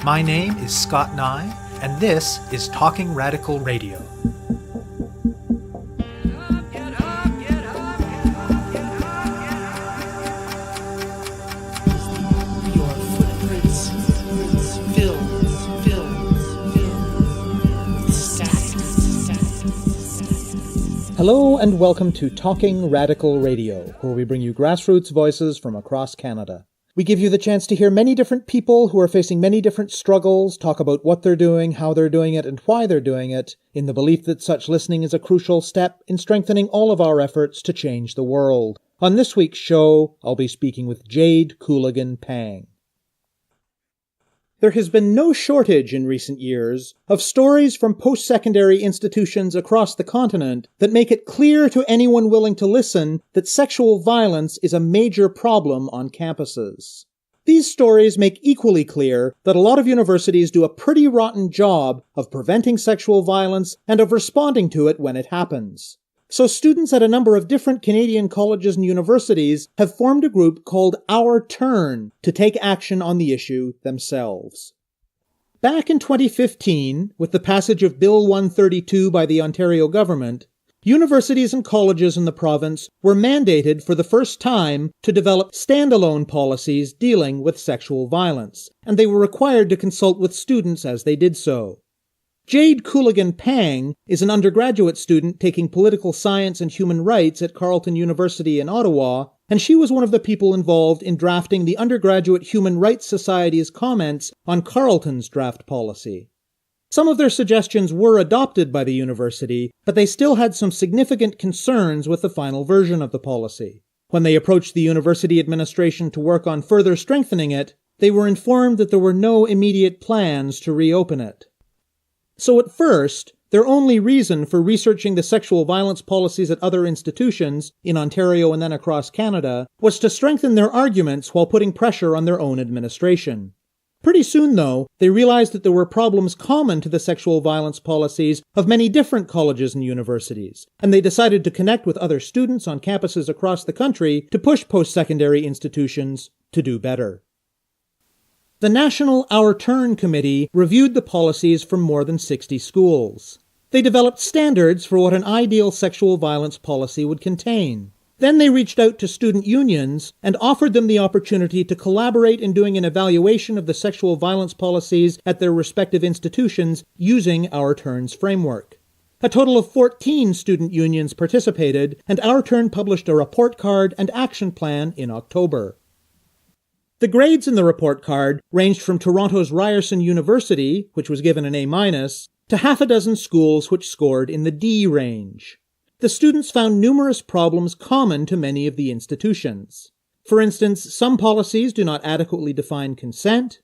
My name is Scott Neigh, and this is Talking Radical Radio. Hello and welcome to Talking Radical Radio, where we bring you grassroots voices from across Canada. We give you the chance to hear many different people who are facing many different struggles, talk about what they're doing, how they're doing it, and why they're doing it, in the belief that such listening is a crucial step in strengthening all of our efforts to change the world. On this week's show, I'll be speaking with Jade Cooligan Pang. There has been no shortage in recent years of stories from post-secondary institutions across the continent that make it clear to anyone willing to listen that sexual violence is a major problem on campuses. These stories make equally clear that a lot of universities do a pretty rotten job of preventing sexual violence and of responding to it when it happens. So students at a number of different Canadian colleges and universities have formed a group called Our Turn to take action on the issue themselves. Back in 2015, with the passage of Bill 132 by the Ontario government, universities and colleges in the province were mandated for the first time to develop standalone policies dealing with sexual violence, and they were required to consult with students as they did so. Jade Cooligan Pang is an undergraduate student taking political science and human rights at Carleton University in Ottawa, and she was one of the people involved in drafting the Undergraduate Human Rights Society's comments on Carleton's draft policy. Some of their suggestions were adopted by the university, but they still had some significant concerns with the final version of the policy. When they approached the university administration to work on further strengthening it, they were informed that there were no immediate plans to reopen it. So at first, their only reason for researching the sexual violence policies at other institutions, in Ontario and then across Canada, was to strengthen their arguments while putting pressure on their own administration. Pretty soon, though, they realized that there were problems common to the sexual violence policies of many different colleges and universities, and they decided to connect with other students on campuses across the country to push post-secondary institutions to do better. The National Our Turn Committee reviewed the policies from more than 60 schools. They developed standards for what an ideal sexual violence policy would contain. Then they reached out to student unions and offered them the opportunity to collaborate in doing an evaluation of the sexual violence policies at their respective institutions using Our Turn's framework. A total of 14 student unions participated, and Our Turn published a report card and action plan in October. The grades in the report card ranged from Toronto's Ryerson University, which was given an A-, to half a dozen schools which scored in the D range. The students found numerous problems common to many of the institutions. For instance, some policies do not adequately define consent.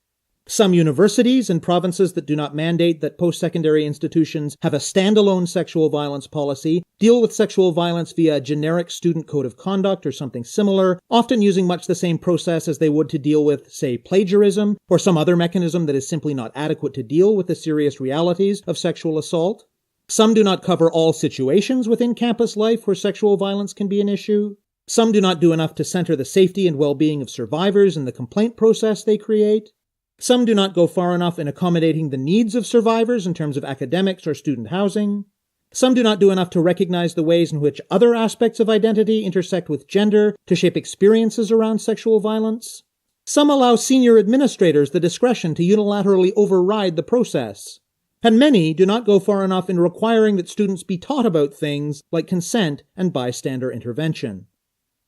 Some universities and provinces that do not mandate that post-secondary institutions have a standalone sexual violence policy deal with sexual violence via a generic student code of conduct or something similar, often using much the same process as they would to deal with, say, plagiarism, or some other mechanism that is simply not adequate to deal with the serious realities of sexual assault. Some do not cover all situations within campus life where sexual violence can be an issue. Some do not do enough to center the safety and well-being of survivors in the complaint process they create. Some do not go far enough in accommodating the needs of survivors in terms of academics or student housing. Some do not do enough to recognize the ways in which other aspects of identity intersect with gender to shape experiences around sexual violence. Some allow senior administrators the discretion to unilaterally override the process. And many do not go far enough in requiring that students be taught about things like consent and bystander intervention.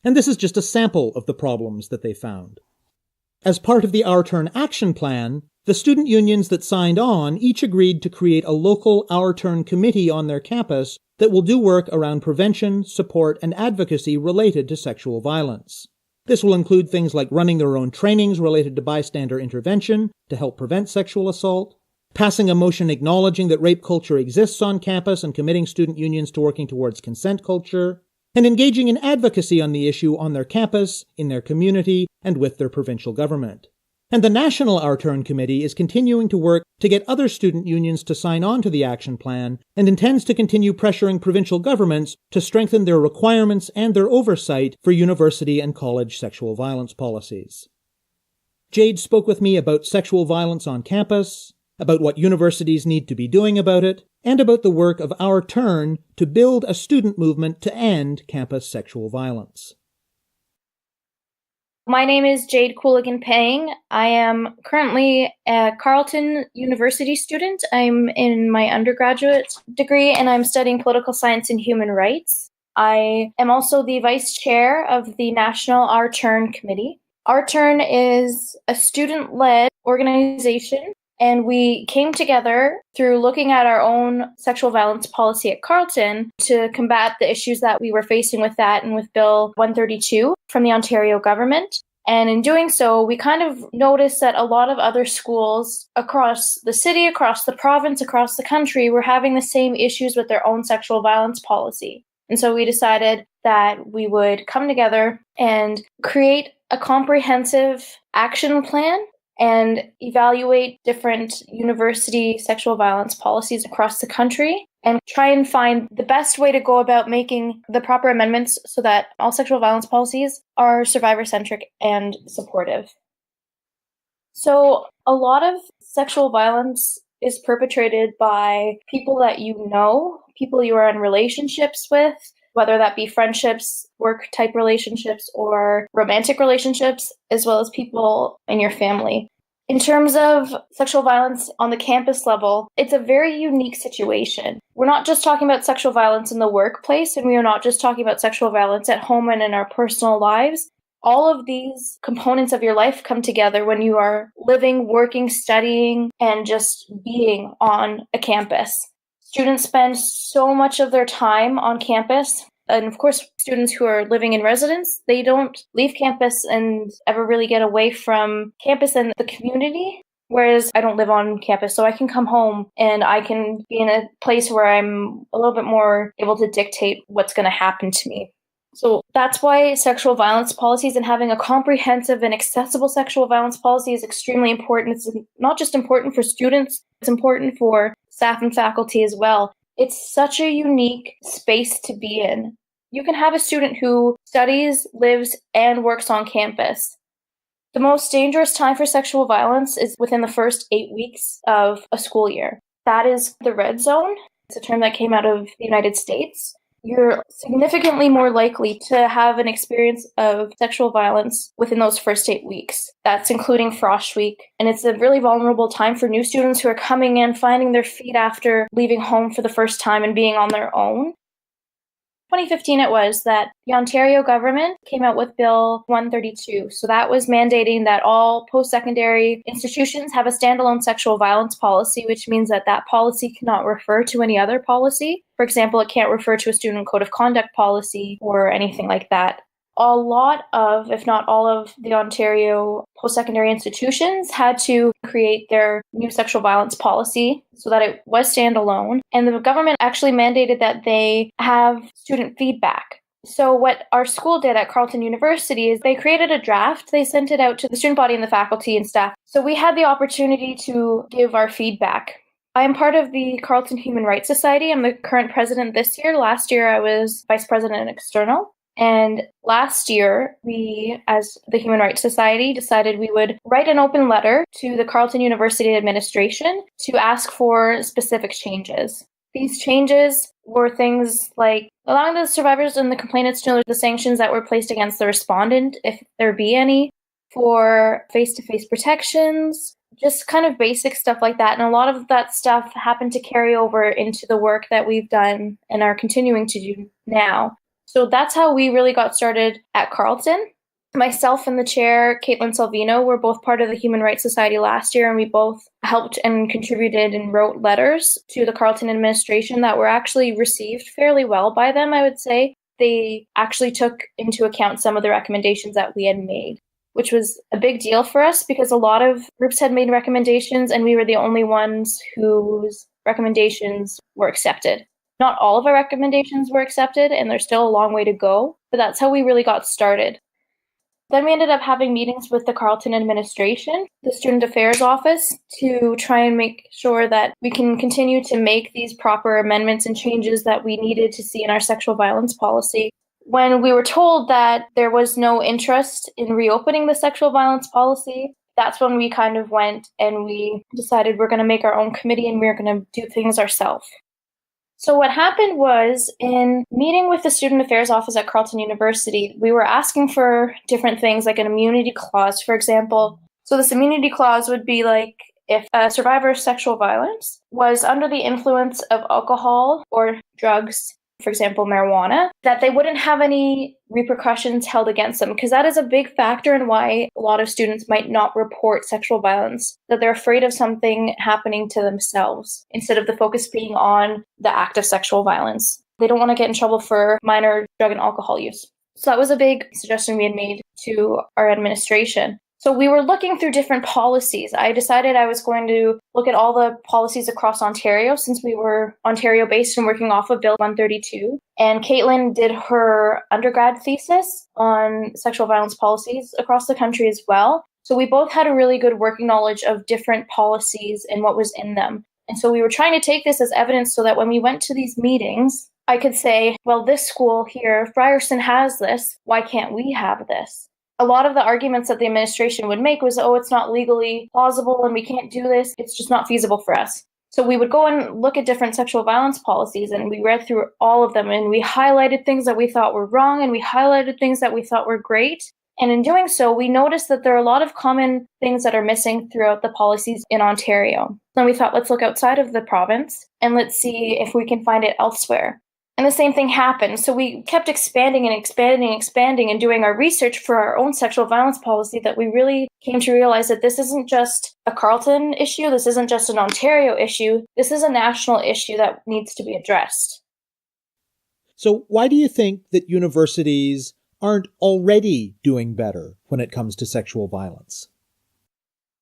And this is just a sample of the problems that they found. As part of the Our Turn action plan, the student unions that signed on each agreed to create a local Our Turn committee on their campus that will do work around prevention, support, and advocacy related to sexual violence. This will include things like running their own trainings related to bystander intervention to help prevent sexual assault, passing a motion acknowledging that rape culture exists on campus and committing student unions to working towards consent culture, and engaging in advocacy on the issue on their campus, in their community, and with their provincial government. And the National Our Turn Committee is continuing to work to get other student unions to sign on to the action plan and intends to continue pressuring provincial governments to strengthen their requirements and their oversight for university and college sexual violence policies. Jade spoke with me about sexual violence on campus, about what universities need to be doing about it, and about the work of Our Turn to build a student movement to end campus sexual violence. My name is Jade Cooligan Pang. I am currently a Carleton University student. I'm in my undergraduate degree and I'm studying political science and human rights. I am also the vice chair of the National Our Turn Committee. Our Turn is a student-led organization, and we came together through looking at our own sexual violence policy at Carleton to combat the issues that we were facing with that and with Bill 132 from the Ontario government. And in doing so, we kind of noticed that a lot of other schools across the city, across the province, across the country were having the same issues with their own sexual violence policy. And so we decided that we would come together and create a comprehensive action plan and evaluate different university sexual violence policies across the country and try and find the best way to go about making the proper amendments so that all sexual violence policies are survivor-centric and supportive. So a lot of sexual violence is perpetrated by people that you know, people you are in relationships with, whether that be friendships, work-type relationships, or romantic relationships, as well as people in your family. In terms of sexual violence on the campus level, it's a very unique situation. We're not just talking about sexual violence in the workplace, and we are not just talking about sexual violence at home and in our personal lives. All of these components of your life come together when you are living, working, studying, and just being on a campus. Students spend so much of their time on campus. And of course, students who are living in residence, they don't leave campus and ever really get away from campus and the community. Whereas I don't live on campus, so I can come home and I can be in a place where I'm a little bit more able to dictate what's going to happen to me. So that's why sexual violence policies and having a comprehensive and accessible sexual violence policy is extremely important. It's not just important for students, it's important for staff and faculty as well. It's such a unique space to be in. You can have a student who studies, lives, and works on campus. The most dangerous time for sexual violence is within the first 8 weeks of a school year. That is the red zone. It's a term that came out of the United States. You're significantly more likely to have an experience of sexual violence within those first 8 weeks. That's including frosh week. And it's a really vulnerable time for new students who are coming in, finding their feet after leaving home for the first time and being on their own. 2015 it was that the Ontario government came out with Bill 132. So that was mandating that all post-secondary institutions have a standalone sexual violence policy, which means that that policy cannot refer to any other policy. For example, it can't refer to a student code of conduct policy or anything like that. A lot of, if not all of, the Ontario post-secondary institutions had to create their new sexual violence policy so that it was standalone. And the government actually mandated that they have student feedback. So what our school did at Carleton University is they created a draft. They sent it out to the student body and the faculty and staff. So we had the opportunity to give our feedback. I am part of the Carleton Human Rights Society. I'm the current president this year. Last year, I was vice president and external. And last year, we, as the Human Rights Society, decided we would write an open letter to the Carleton University administration to ask for specific changes. These changes were things like allowing the survivors and the complainants to know the sanctions that were placed against the respondent, if there be any, for face-to-face protections, just kind of basic stuff like that. And a lot of that stuff happened to carry over into the work that we've done and are continuing to do now. So that's how we really got started at Carleton. Myself and the chair, Caitlin Salvino, were both part of the Human Rights Society last year, and we both helped and contributed and wrote letters to the Carleton administration that were actually received fairly well by them, I would say. They actually took into account some of the recommendations that we had made, which was a big deal for us because a lot of groups had made recommendations and we were the only ones whose recommendations were accepted. Not all of our recommendations were accepted, and there's still a long way to go, but that's how we really got started. Then we ended up having meetings with the Carleton administration, the Student Affairs Office, to try and make sure that we can continue to make these proper amendments and changes that we needed to see in our sexual violence policy. When we were told that there was no interest in reopening the sexual violence policy, that's when we kind of went and we decided we're going to make our own committee and we're going to do things ourselves. So what happened was, in meeting with the Student Affairs Office at Carleton University, we were asking for different things like an immunity clause, for example. So this immunity clause would be like if a survivor of sexual violence was under the influence of alcohol or drugs, for example, marijuana, that they wouldn't have any repercussions held against them, because that is a big factor in why a lot of students might not report sexual violence, that they're afraid of something happening to themselves instead of the focus being on the act of sexual violence. They don't want to get in trouble for minor drug and alcohol use. So that was a big suggestion we had made to our administration. So we were looking through different policies. I decided I was going to look at all the policies across Ontario, since we were Ontario-based and working off of Bill 132. And Caitlin did her undergrad thesis on sexual violence policies across the country as well. So we both had a really good working knowledge of different policies and what was in them. And so we were trying to take this as evidence so that when we went to these meetings, I could say, well, this school here, Ryerson, has this. Why can't we have this? A lot of the arguments that the administration would make was, oh, it's not legally plausible and we can't do this. It's just not feasible for us. So we would go and look at different sexual violence policies, and we read through all of them, and we highlighted things that we thought were wrong, and we highlighted things that we thought were great. And in doing so, we noticed that there are a lot of common things that are missing throughout the policies in Ontario. Then we thought, let's look outside of the province and let's see if we can find it elsewhere. And the same thing happened. So we kept expanding and doing our research for our own sexual violence policy, that we really came to realize that this isn't just a Carleton issue. This isn't just an Ontario issue. This is a national issue that needs to be addressed. So why do you think that universities aren't already doing better when it comes to sexual violence?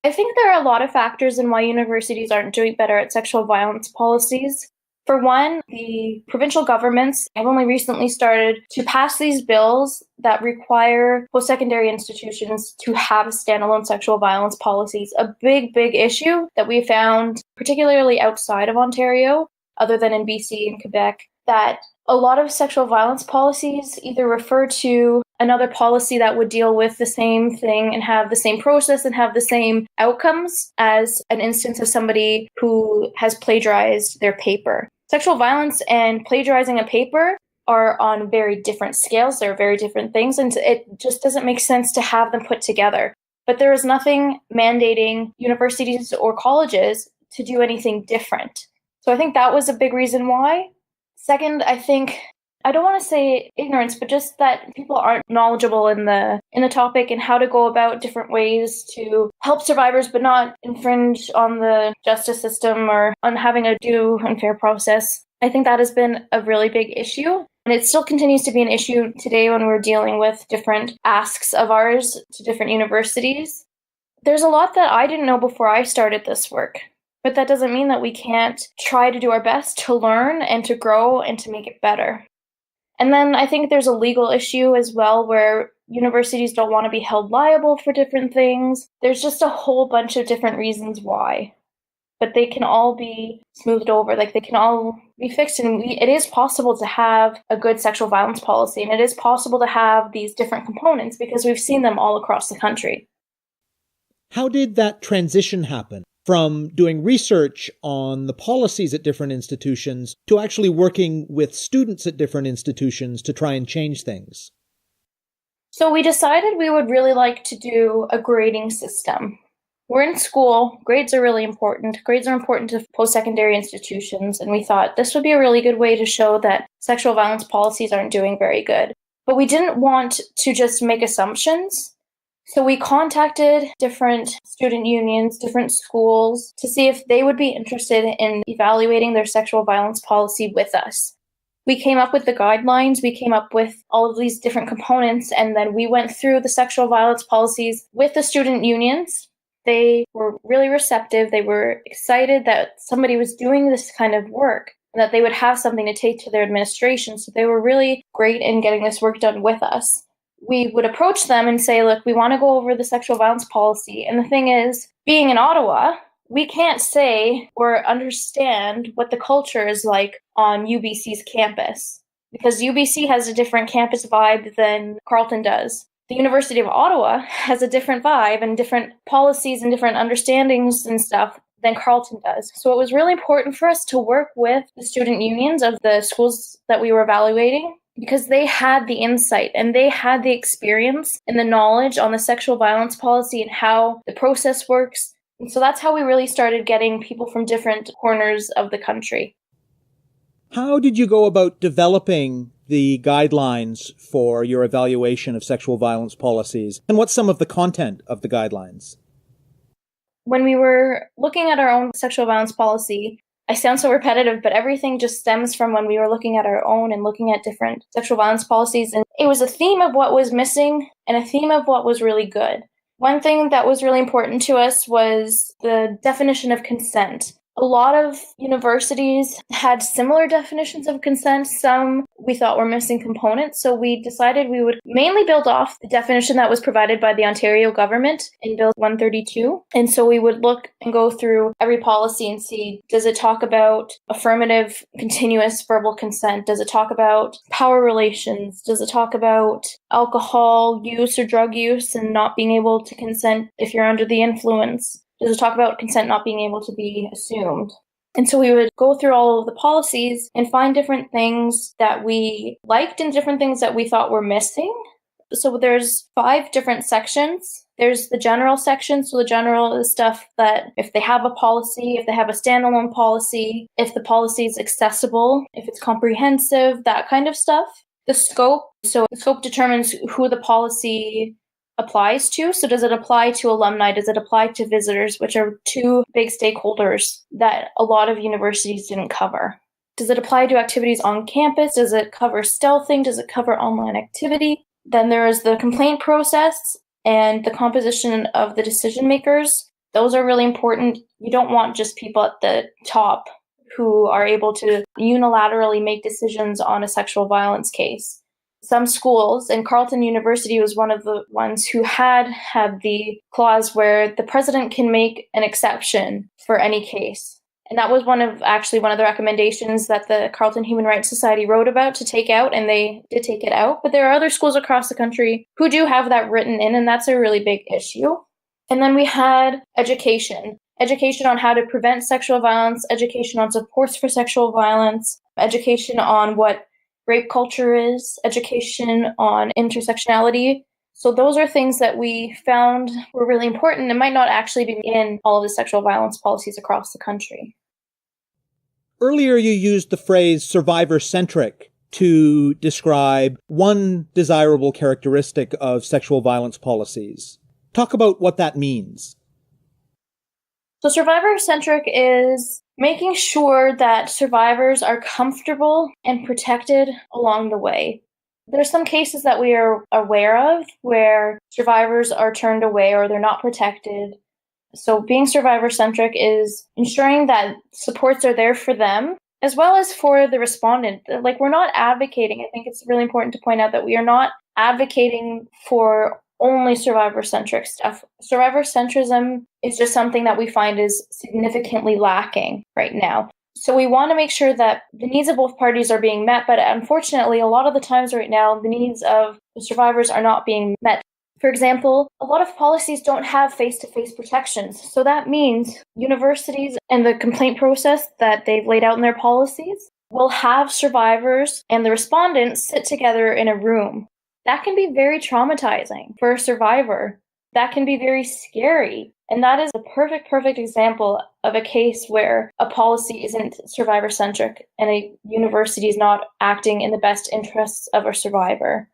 I think there are a lot of factors in why universities aren't doing better at sexual violence policies. For one, the provincial governments have only recently started to pass these bills that require post-secondary institutions to have standalone sexual violence policies. A big, big issue that we found, particularly outside of Ontario, other than in BC and Quebec, that a lot of sexual violence policies either refer to another policy that would deal with the same thing and have the same process and have the same outcomes as an instance of somebody who has plagiarized their paper. Sexual violence and plagiarizing a paper are on very different scales. They're very different things, and it just doesn't make sense to have them put together. But there is nothing mandating universities or colleges to do anything different. So I think that was a big reason why. Second, I think, I don't want to say ignorance, but just that people aren't knowledgeable in the topic and how to go about different ways to help survivors but not infringe on the justice system or on having a due and fair process. I think that has been a really big issue. And it still continues to be an issue today when we're dealing with different asks of ours to different universities. There's a lot that I didn't know before I started this work. But that doesn't mean that we can't try to do our best to learn and to grow and to make it better. And then I think there's a legal issue as well, where universities don't want to be held liable for different things. There's just a whole bunch of different reasons why. But they can all be smoothed over, like they can all be fixed. And it is possible to have a good sexual violence policy, and it is possible to have these different components because we've seen them all across the country. How did that transition happen from doing research on the policies at different institutions to actually working with students at different institutions to try and change things? So we decided we would really like to do a grading system. We're in school, grades are really important. Grades are important to post-secondary institutions, and we thought this would be a really good way to show that sexual violence policies aren't doing very good. But we didn't want to just make assumptions. So we contacted different student unions, different schools, to see if they would be interested in evaluating their sexual violence policy with us. We came up with the guidelines, we came up with all of these different components, and then we went through the sexual violence policies with the student unions. They were really receptive. They were excited that somebody was doing this kind of work and that they would have something to take to their administration. So they were really great in getting this work done with us. We would approach them and say, look, we want to go over the sexual violence policy. And the thing is, being in Ottawa, we can't say or understand what the culture is like on UBC's campus, because UBC has a different campus vibe than Carleton does. the University of Ottawa has a different vibe and different policies and different understandings and stuff than Carleton does. So it was really important for us to work with the student unions of the schools that we were evaluating, because they had the insight and they had the experience and the knowledge on the sexual violence policy and how the process works. And so that's how we really started getting people from different corners of the country. How did you go about developing the guidelines for your evaluation of sexual violence policies? And what's some of the content of the guidelines? When we were looking at our own sexual violence policy, I sound so repetitive, but everything just stems from when we were looking at our own and looking at different sexual violence policies. And it was a theme of what was missing and a theme of what was really good. One thing that was really important to us was the definition of consent. A lot of universities had similar definitions of consent. Some we thought were missing components. So we decided we would mainly build off the definition that was provided by the Ontario government in Bill 132. And so we would look and go through every policy and see, does it talk about affirmative, continuous verbal consent? Does it talk about power relations? Does it talk about alcohol use or drug use and not being able to consent if you're under the influence? Does it talk about consent not being able to be assumed? And so we would go through all of the policies and find different things that we liked and different things that we thought were missing. So there's 5 different sections. There's the general section. So the general is stuff that if they have a policy, if they have a standalone policy, if the policy is accessible, if it's comprehensive, that kind of stuff. The scope. So the scope determines who the policy applies to. So does it apply to alumni? Does it apply to visitors, which are 2 big stakeholders that a lot of universities didn't cover? Does it apply to activities on campus? Does it cover stealthing? Does it cover online activity? Then there is the complaint process and the composition of the decision makers. Those are really important. You don't want just people at the top who are able to unilaterally make decisions on a sexual violence case. Some schools, and Carleton University was one of the ones who had the clause where the president can make an exception for any case. And that was one of the recommendations that the Carleton Human Rights Society wrote about to take out, and they did take it out. But there are other schools across the country who do have that written in, and that's a really big issue. And then we had education on how to prevent sexual violence, education on supports for sexual violence, education on what rape culture is, education on intersectionality. So those are things that we found were really important and might not actually be in all of the sexual violence policies across the country. Earlier, you used the phrase survivor-centric to describe one desirable characteristic of sexual violence policies. Talk about what that means. So survivor-centric is making sure that survivors are comfortable and protected along the way. There are some cases that we are aware of where survivors are turned away or they're not protected. So being survivor-centric is ensuring that supports are there for them as well as for the respondent. Like, we're not advocating. I think it's really important to point out that we are not advocating for only survivor-centric stuff. Survivor-centrism is just something that we find is significantly lacking right now. So we want to make sure that the needs of both parties are being met, but unfortunately, a lot of the times right now, the needs of the survivors are not being met. For example, a lot of policies don't have face-to-face protections. So that means universities and the complaint process that they've laid out in their policies will have survivors and the respondents sit together in a room. That can be very traumatizing for a survivor. That can be very scary. And that is a perfect example of a case where a policy isn't survivor-centric and a university is not acting in the best interests of a survivor.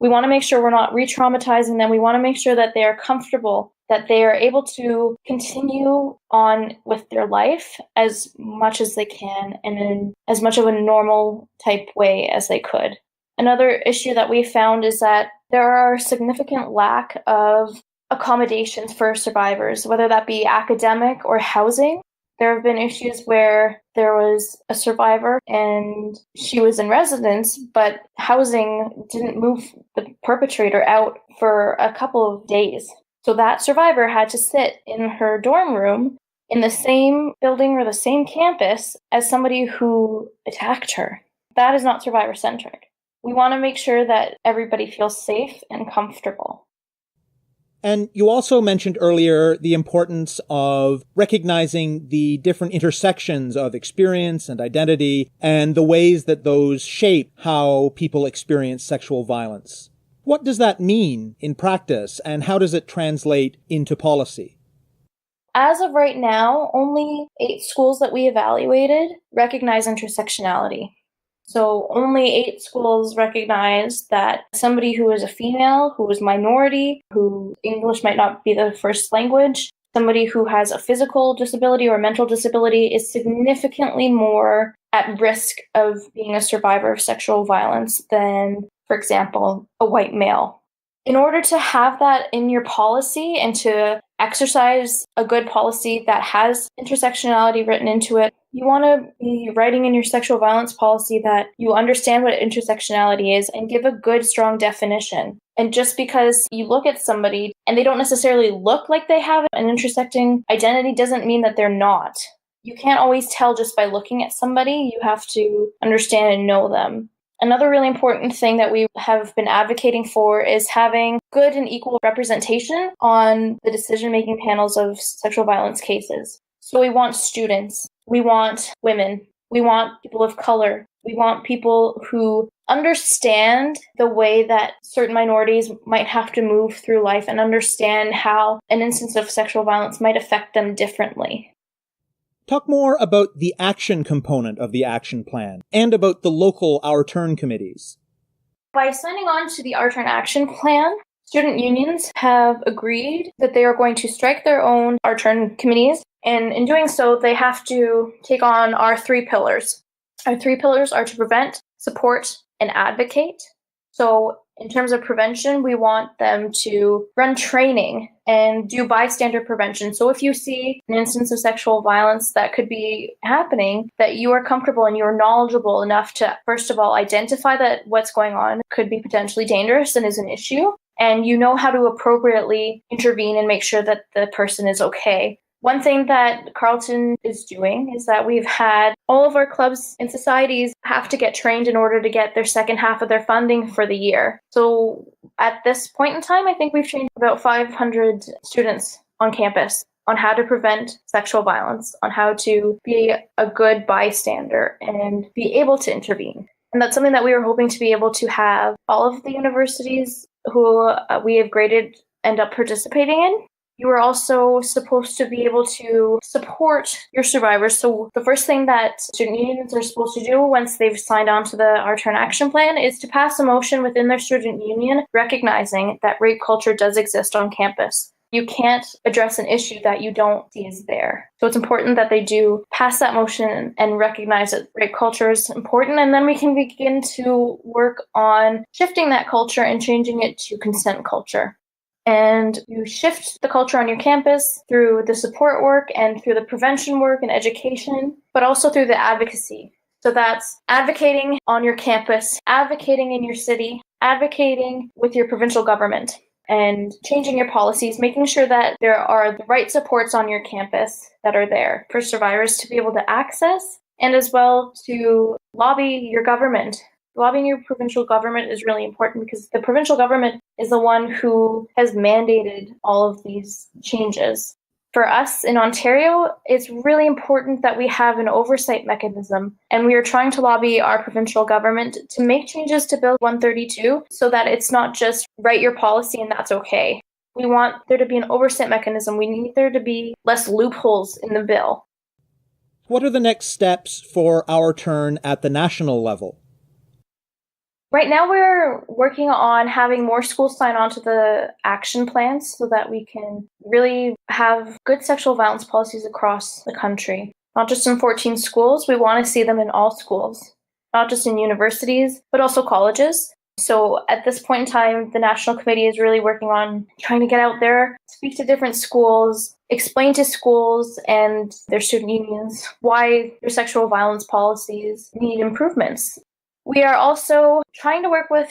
We want to make sure we're not re-traumatizing them. We want to make sure that they are comfortable, that they are able to continue on with their life as much as they can and in as much of a normal type way as they could. Another issue that we found is that there are significant lack of accommodations for survivors, whether that be academic or housing. There have been issues where there was a survivor and she was in residence, but housing didn't move the perpetrator out for a couple of days. So that survivor had to sit in her dorm room in the same building or the same campus as somebody who attacked her. That is not survivor-centric. We want to make sure that everybody feels safe and comfortable. And you also mentioned earlier the importance of recognizing the different intersections of experience and identity and the ways that those shape how people experience sexual violence. What does that mean in practice, and how does it translate into policy? As of right now, only 8 schools that we evaluated recognize intersectionality. So only 8 schools recognize that somebody who is a female, who is minority, who English might not be the first language, somebody who has a physical disability or mental disability is significantly more at risk of being a survivor of sexual violence than, for example, a white male. In order to have that in your policy and to exercise a good policy that has intersectionality written into it, you want to be writing in your sexual violence policy that you understand what intersectionality is and give a good, strong definition. And just because you look at somebody and they don't necessarily look like they have an intersecting identity doesn't mean that they're not. You can't always tell just by looking at somebody. You have to understand and know them. Another really important thing that we have been advocating for is having good and equal representation on the decision-making panels of sexual violence cases. So we want students, we want women, we want people of color, we want people who understand the way that certain minorities might have to move through life and understand how an instance of sexual violence might affect them differently. Talk more about the action component of the action plan and about the local Our Turn committees. By signing on to the Our Turn action plan, student unions have agreed that they are going to strike their own Our Turn committees, and in doing so, they have to take on our 3 pillars. Our 3 pillars are to prevent, support, and advocate. So in terms of prevention, we want them to run training and do bystander prevention. So if you see an instance of sexual violence that could be happening, that you are comfortable and you're knowledgeable enough to, first of all, identify that what's going on could be potentially dangerous and is an issue, and you know how to appropriately intervene and make sure that the person is okay. One thing that Carleton is doing is that we've had all of our clubs and societies have to get trained in order to get their second half of their funding for the year. So at this point in time, I think we've trained about 500 students on campus on how to prevent sexual violence, on how to be a good bystander and be able to intervene. And that's something that we were hoping to be able to have all of the universities who we have graded end up participating in. You are also supposed to be able to support your survivors. So the first thing that student unions are supposed to do once they've signed on to the Our Turn action plan is to pass a motion within their student union recognizing that rape culture does exist on campus. You can't address an issue that you don't see is there. So it's important that they do pass that motion and recognize that rape culture is important, and then we can begin to work on shifting that culture and changing it to consent culture. And you shift the culture on your campus through the support work and through the prevention work and education, but also through the advocacy. So that's advocating on your campus, advocating in your city, advocating with your provincial government, and changing your policies, making sure that there are the right supports on your campus that are there for survivors to be able to access, and as well to lobby your government. Lobbying your provincial government is really important because the provincial government is the one who has mandated all of these changes. For us in Ontario, it's really important that we have an oversight mechanism, and we are trying to lobby our provincial government to make changes to Bill 132 so that it's not just write your policy and that's okay. We want there to be an oversight mechanism. We need there to be less loopholes in the bill. What are the next steps for Our Turn at the national level? Right now, we're working on having more schools sign on to the action plans so that we can really have good sexual violence policies across the country. Not just in 14 schools, we want to see them in all schools, not just in universities, but also colleges. So at this point in time, the National Committee is really working on trying to get out there, speak to different schools, explain to schools and their student unions why their sexual violence policies need improvements. We are also trying to work with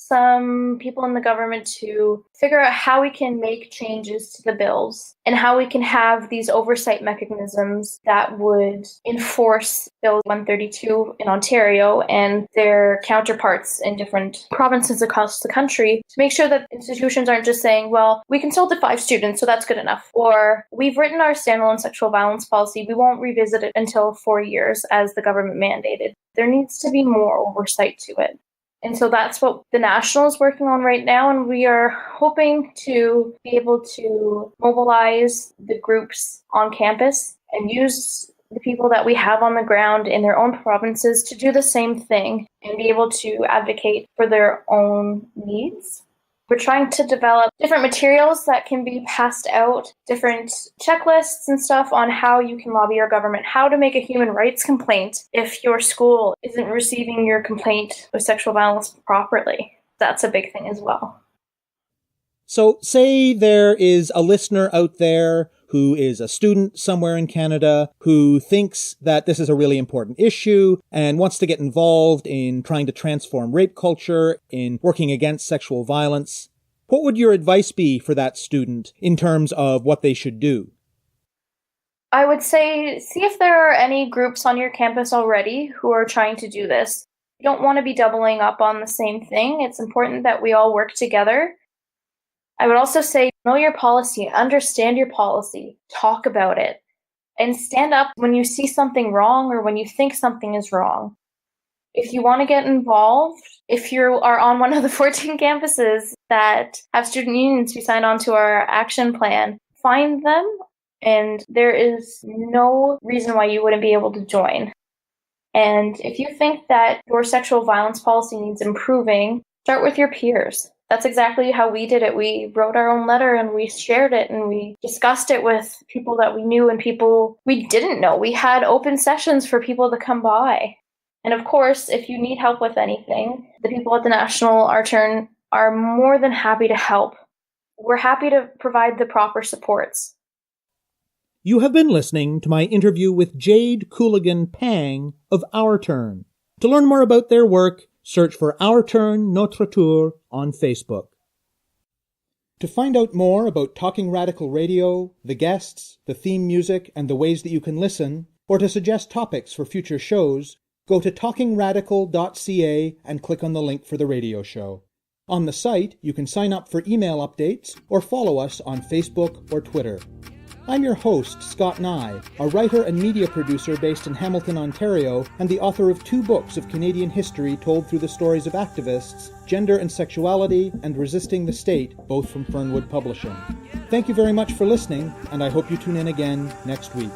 some people in the government to figure out how we can make changes to the bills and how we can have these oversight mechanisms that would enforce Bill 132 in Ontario and their counterparts in different provinces across the country to make sure that institutions aren't just saying, well, we consulted 5 students, so that's good enough. Or we've written our standalone sexual violence policy, we won't revisit it until 4 years as the government mandated. There needs to be more oversight to it. And so that's what the National is working on right now, and we are hoping to be able to mobilize the groups on campus and use the people that we have on the ground in their own provinces to do the same thing and be able to advocate for their own needs. We're trying to develop different materials that can be passed out, different checklists and stuff on how you can lobby your government, how to make a human rights complaint if your school isn't receiving your complaint of sexual violence properly. That's a big thing as well. So say there is a listener out there who is a student somewhere in Canada who thinks that this is a really important issue and wants to get involved in trying to transform rape culture, in working against sexual violence. What would your advice be for that student in terms of what they should do? I would say, see if there are any groups on your campus already who are trying to do this. You don't want to be doubling up on the same thing. It's important that we all work together. I would also say, know your policy, understand your policy, talk about it, and stand up when you see something wrong or when you think something is wrong. If you want to get involved, if you are on one of the 14 campuses that have student unions who sign on to our action plan, find them, and there is no reason why you wouldn't be able to join. And if you think that your sexual violence policy needs improving, start with your peers. That's exactly how we did it. We wrote our own letter and we shared it and we discussed it with people that we knew and people we didn't know. We had open sessions for people to come by. And of course, if you need help with anything, the people at the National, our turn, are more than happy to help. We're happy to provide the proper supports. You have been listening to my interview with Jade Cooligan Pang of Our Turn. To learn more about their work, search for Our Turn, Notre Tour on Facebook. To find out more about Talking Radical Radio, the guests, the theme music, and the ways that you can listen, or to suggest topics for future shows, go to talkingradical.ca and click on the link for the radio show. On the site, you can sign up for email updates or follow us on Facebook or Twitter. I'm your host, Scott Neigh, a writer and media producer based in Hamilton, Ontario, and the author of 2 books of Canadian history told through the stories of activists, Gender and Sexuality, and Resisting the State, both from Fernwood Publishing. Thank you very much for listening, and I hope you tune in again next week.